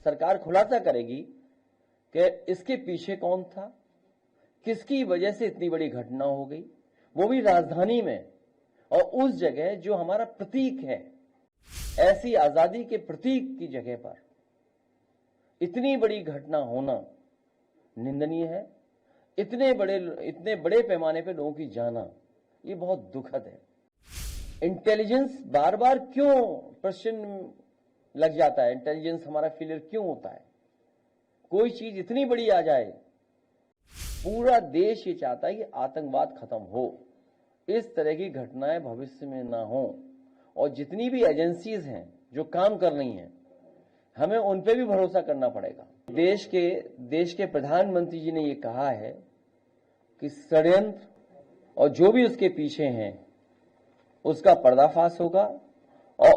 सरकार खुलासा करेगी कि इसके पीछे कौन था, किसकी वजह से इतनी बड़ी घटना हो गई, वो भी राजधानी में और उस जगह जो हमारा प्रतीक है। ऐसी आजादी के प्रतीक की जगह पर इतनी बड़ी घटना होना निंदनीय है। इतने बड़े पैमाने पे लोगों की जाना, ये बहुत दुखद है। इंटेलिजेंस बार बार क्यों प्रश्न लग जाता है, इंटेलिजेंस हमारा फेलियर क्यों होता है? कोई चीज इतनी बड़ी आ जाए, पूरा देश ये चाहता है कि आतंकवाद खत्म हो, इस तरह की घटनाएं भविष्य में ना हो। और जितनी भी एजेंसीज हैं जो काम कर रही हैं, हमें उन पे भी भरोसा करना पड़ेगा। देश के प्रधानमंत्री जी ने ये कहा है कि षड्यंत्र और जो भी उसके पीछे हैं उसका पर्दाफाश होगा और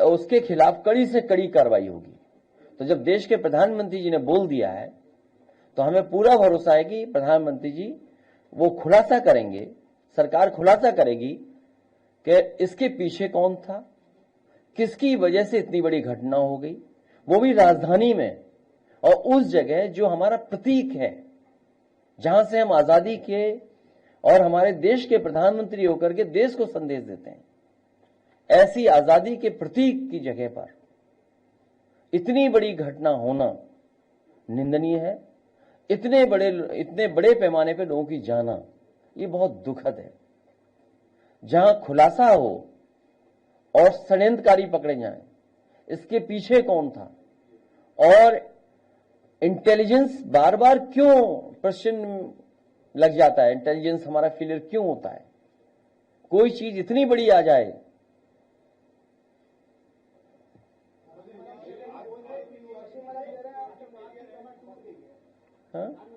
उसके खिलाफ कड़ी से कड़ी कार्रवाई होगी। तो जब देश के प्रधानमंत्री जी ने बोल दिया है तो हमें पूरा भरोसा है कि प्रधानमंत्री जी वो खुलासा करेंगे, सरकार खुलासा करेगी कि इसके पीछे कौन था, किसकी वजह से इतनी बड़ी घटना हो गई, वो भी राजधानी में और उस जगह जो हमारा प्रतीक है, जहां से हम आजादी के और हमारे देश के प्रधानमंत्री होकर के देश को संदेश देते हैं। ऐसी आजादी के प्रतीक की जगह पर इतनी बड़ी घटना होना निंदनीय है। इतने बड़े पैमाने पे लोगों की जाना, ये बहुत दुखद है। जहां खुलासा हो और षड्यंत्रकारी पकड़े जाएं, इसके पीछे कौन था, और इंटेलिजेंस बार बार क्यों प्रश्न लग जाता है, इंटेलिजेंस हमारा फेलियर क्यों होता है? कोई चीज इतनी बड़ी आ जाए, हाँ?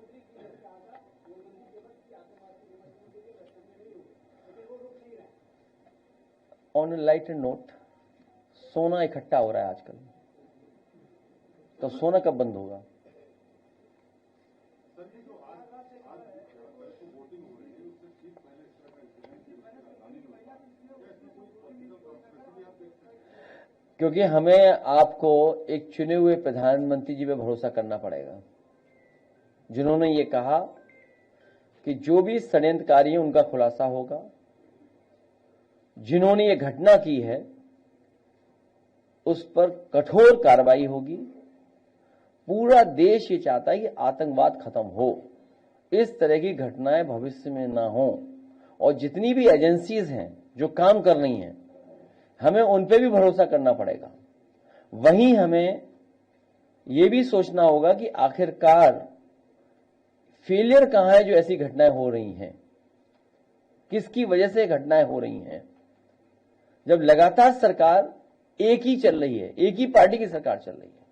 ऑन ए लाइटर नोट, सोना इकट्ठा हो रहा है आजकल, तो सोना कब बंद होगा? क्योंकि हमें आपको एक चुने हुए प्रधानमंत्री जी पे भरोसा करना पड़ेगा, जिन्होंने ये कहा कि जो भी षड्यंत्रकारी है उनका खुलासा होगा, जिन्होंने ये घटना की है उस पर कठोर कार्रवाई होगी। पूरा देश ये चाहता है कि आतंकवाद खत्म हो, इस तरह की घटनाएं भविष्य में ना हो। और जितनी भी एजेंसीज हैं जो काम कर रही हैं, हमें उन पे भी भरोसा करना पड़ेगा। वहीं हमें ये भी सोचना होगा कि आखिरकार फेलियर कहां है जो ऐसी घटनाएं हो रही हैं, किसकी वजह से घटनाएं हो रही हैं। जब लगातार सरकार एक ही चल रही है, एक ही पार्टी की सरकार चल रही है,